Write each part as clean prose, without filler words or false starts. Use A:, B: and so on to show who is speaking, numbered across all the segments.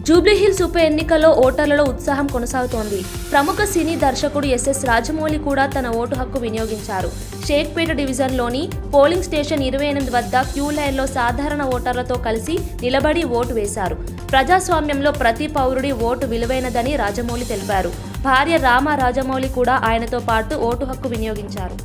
A: జూబ్లీహిల్స్ ఉప ఎన్నికల్లో ఓటర్లలో ఉత్సాహం కొనసాగుతోంది. ప్రముఖ సినీ దర్శకుడు ఎస్ఎస్ రాజమౌళి కూడా తన ఓటు హక్కు వినియోగించారు. షేక్పేట డివిజన్లోని పోలింగ్ స్టేషన్ 28 వద్ద క్యూ లైన్లో సాధారణ ఓటర్లతో కలిసి నిలబడి ఓటు వేశారు. ప్రజాస్వామ్యంలో ప్రతి పౌరుడి ఓటు విలువైనదని రాజమౌళి తెలిపారు. భార్య రామ రాజమౌళి కూడా ఆయనతో పాటు ఓటు హక్కు వినియోగించారు.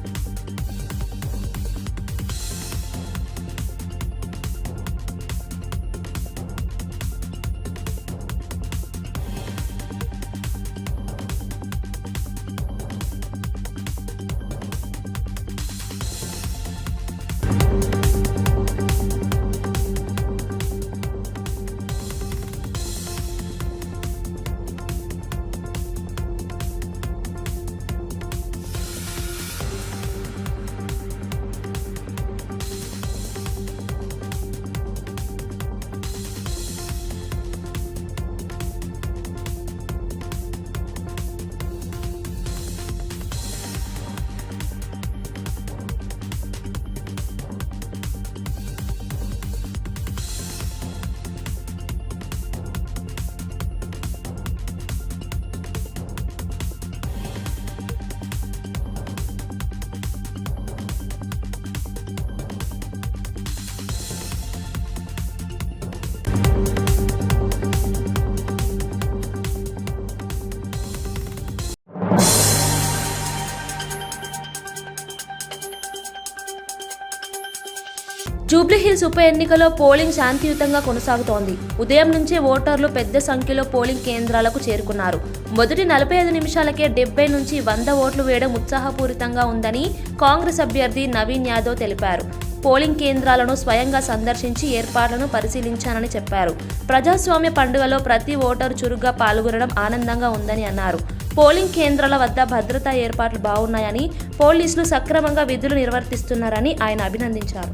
A: జూబ్లీహిల్స్ ఉప ఎన్నికలో పోలింగ్ శాంతియుతంగా కొనసాగుతోంది. ఉదయం నుంచే ఓటర్లు పెద్ద సంఖ్యలో పోలింగ్ కేంద్రాలకు చేరుకున్నారు. మొదటి 45 నిమిషాలకే 70 నుంచి 100 ఓట్లు వేయడం ఉత్సాహపూరితంగా ఉందని కాంగ్రెస్ అభ్యర్థి నవీన్ యాదవ్ తెలిపారు. పోలింగ్ కేంద్రాలను స్వయంగా సందర్శించి ఏర్పాట్లను పరిశీలించానని చెప్పారు. ప్రజాస్వామ్య పండుగలో ప్రతి ఓటరు చురుగ్గా పాల్గొనడం ఆనందంగా ఉందని అన్నారు. పోలింగ్ కేంద్రాల వద్ద భద్రతా ఏర్పాట్లు బాగున్నాయని, పోలీసులు సక్రమంగా విధులు నిర్వర్తిస్తున్నారని ఆయన అభినందించారు.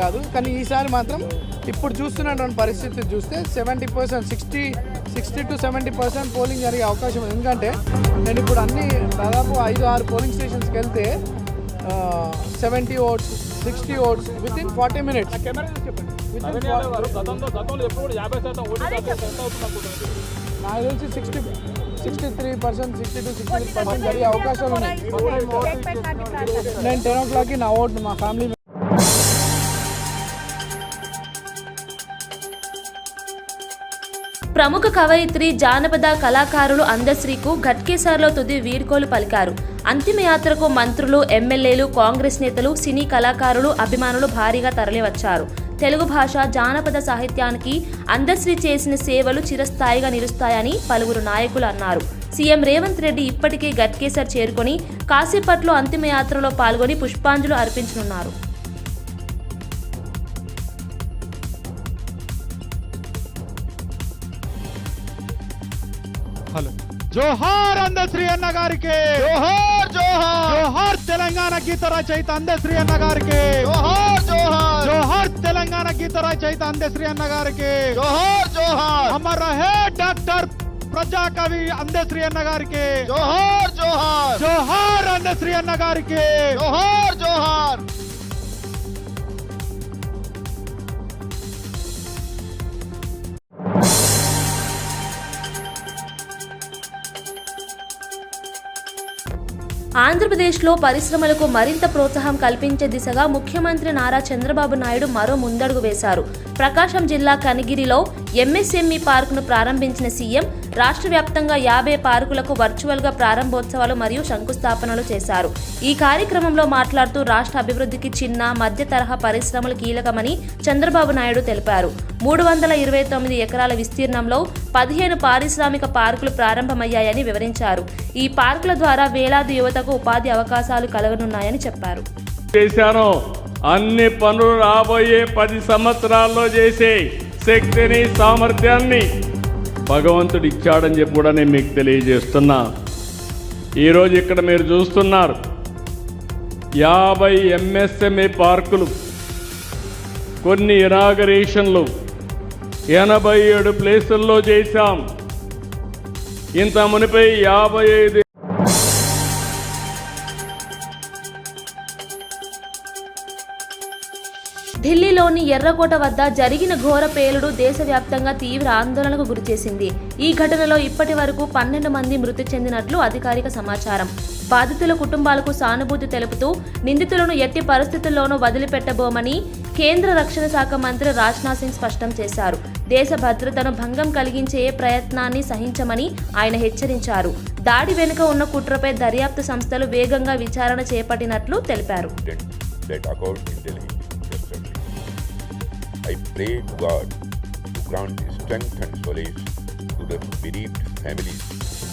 B: కాదు కానీ ఈసారి మాత్రం ఇప్పుడు చూస్తున్నటువంటి పరిస్థితి చూస్తే 70% 60 to 70% పోలింగ్ జరిగే అవకాశం ఉంది. ఎందుకంటే నేను ఇప్పుడు అన్ని దాదాపు 5-6 పోలింగ్ స్టేషన్స్కి వెళ్తే 70 ఓట్స్ 60 ఓట్స్ విత్ ఇన్ 40 మినిట్స్. నాకు తెలిసి 63%, 60 to 63% జరిగే అవకాశాలు ఉన్నాయి. నేను 10 o'clockకి నా ఓటు మా ఫ్యామిలీ
A: ప్రముఖ కవయిత్రి, జానపద కళాకారులు అందశ్రీకు ఘట్కేసర్లో తుది వీడ్కోలు పలికారు. అంతిమయాత్రకు మంత్రులు, ఎమ్మెల్యేలు, కాంగ్రెస్ నేతలు, సినీ కళాకారులు, అభిమానులు భారీగా తరలివచ్చారు. తెలుగు భాష, జానపద సాహిత్యానికి అందశ్రీ చేసిన సేవలు చిరస్థాయిగా నిలుస్తాయని పలువురు నాయకులు అన్నారు. సీఎం రేవంత్ రెడ్డి ఇప్పటికే ఘట్కేసర్ చేరుకొని కాసేపట్లో అంతిమయాత్రలో పాల్గొని పుష్పాంజలి అర్పించనున్నారు.
C: జోహార్ అందశ్రీ అన్న గారికి, జోహార్ జోహార్ జోహార్ తెలంగాణ గీత రచయిత అందశ్రీ అన్న గారికి, జోహార్ జోహార్ జోహార్ తెలంగాణ గీత రచయిత అందశ్రీ అన్న గారికి, జోహార్ జోహార్ అమర్ రహే డాక్టర్ ప్రజాకవి అందశ్రీ అన్న గారికి, జోహార్ జోహార్ జోహార్ అందశ్రీ అన్న గారికి, జోహార్ జోహార్.
A: ఆంధ్రప్రదేశ్లో పరిశ్రమలకు మరింత ప్రోత్సాహం కల్పించే దిశగా ముఖ్యమంత్రి నారా చంద్రబాబు నాయుడు మరో ముందడుగు వేశారు. ప్రకాశం జిల్లా కనిగిరిలో ఎంఎస్ఎంఈ పార్కును ప్రారంభించిన సీఎం రాష్ట్ర వ్యాప్తంగా 50 పార్కులకు వర్చువల్గా ప్రారంభోత్సవాలు మరియు శంకుస్థాపనలు చేశారు. ఈ కార్యక్రమంలో మాట్లాడుతూ రాష్ట్ర అభివృద్ధికి చిన్న, మధ్య తరహా పరిశ్రమలు కీలకమని చంద్రబాబు నాయుడు తెలిపారు. 329 ఎకరాల విస్తీర్ణంలో 15 పారిశ్రామిక పార్కులు ప్రారంభమయ్యాయని వివరించారు. ఈ పార్కుల ద్వారా వేలాది యువతకు ఉపాధి అవకాశాలు కలగనున్నాయని చెప్పారు.
D: అన్ని పనులు రాబోయే 10 సంవత్సరాల్లో చేసే శక్తిని, సామర్థ్యాన్ని భగవంతుడు ఇచ్చాడని చెప్పి కూడా నేను మీకు తెలియజేస్తున్నా. ఈరోజు ఇక్కడ మీరు చూస్తున్నారు 50 ఎంఎస్ఎంఈ పార్కులు, కొన్ని ఇనాగరేషన్లు 87 ప్లేసుల్లో చేశాం. ఇంత మునిపై 55
A: ఢిల్లీలోని ఢిల్లీలోని ఎర్రకోట వద్ద జరిగిన ఘోర పేలుడు దేశవ్యాప్తంగా తీవ్ర ఆందోళనకు గురిచేసింది. ఈ ఘటనలో ఇప్పటి వరకు 12 మంది మృతి చెందినట్లు అధికారిక సమాచారం. బాధితుల కుటుంబాలకు సానుభూతి తెలుపుతూ నిందితులను ఎట్టి పరిస్థితుల్లోనూ వదిలిపెట్టబోమని కేంద్ర రక్షణ శాఖ మంత్రి రాజ్నాథ్ సింగ్ స్పష్టం చేశారు. దేశ భద్రతను భంగం కలిగించే ఏ ప్రయత్నాన్ని సహించమని ఆయన హెచ్చరించారు. దాడి వెనుక ఉన్న కుట్రపై దర్యాప్తు సంస్థలు వేగంగా విచారణ చేపట్టినట్లు తెలిపారు.
E: That occurred in Delhi yesterday. I pray to God to grant strength and solace to the bereaved families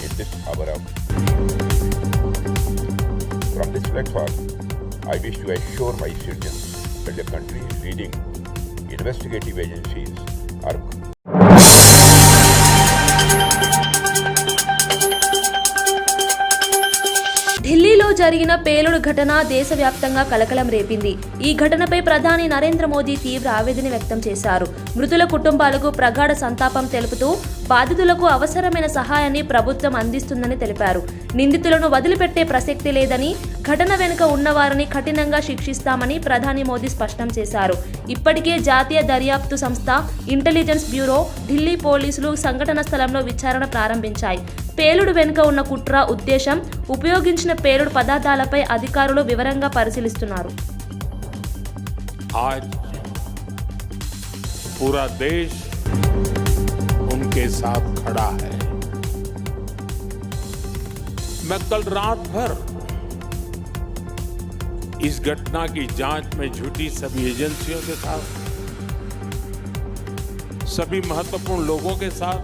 E: in this hour of. From this platform, I wish to assure my citizens that the country's leading investigative agencies are
A: ఢిల్లీలో జరిగిన పేలుడు ఘటన దేశవ్యాప్తంగా కలకలం రేపింది. ఈ ఘటనపై ప్రధాని నరేంద్ర మోదీ తీవ్ర ఆవేదన వ్యక్తం చేశారు. మృతుల కుటుంబాలకు ప్రగాఢ సంతాపం తెలుపుతూ బాధితులకు అవసరమైన సహాయాన్ని ప్రభుత్వం అందిస్తుందని తెలిపారు. నిందితులను వదిలిపెట్టే ప్రసక్తి లేదని, ఘటన వెనుక ఉన్నవారిని కఠినంగా శిక్షిస్తామని ప్రధాని మోదీ స్పష్టం చేశారు. ఇప్పటికే జాతీయ దర్యాప్తు సంస్థ, ఇంటెలిజెన్స్ బ్యూరో, ఢిల్లీ పోలీసులు సంఘటన స్థలంలో విచారణ ప్రారంభించాయి. పేలుడు వెనుక ఉన్న కుట్ర, ఉద్దేశం, ఉపయోగించిన పేలుడు పదార్థాలపై అధికారులు వివరంగా పరిశీలిస్తున్నారు.
F: आज पूरा देश उनके साथ खड़ा है. मैं कल रात भर इस घटना की जांच में जुटी सभी एजेंसियों के साथ, सभी महत्वपूर्ण लोगों के साथ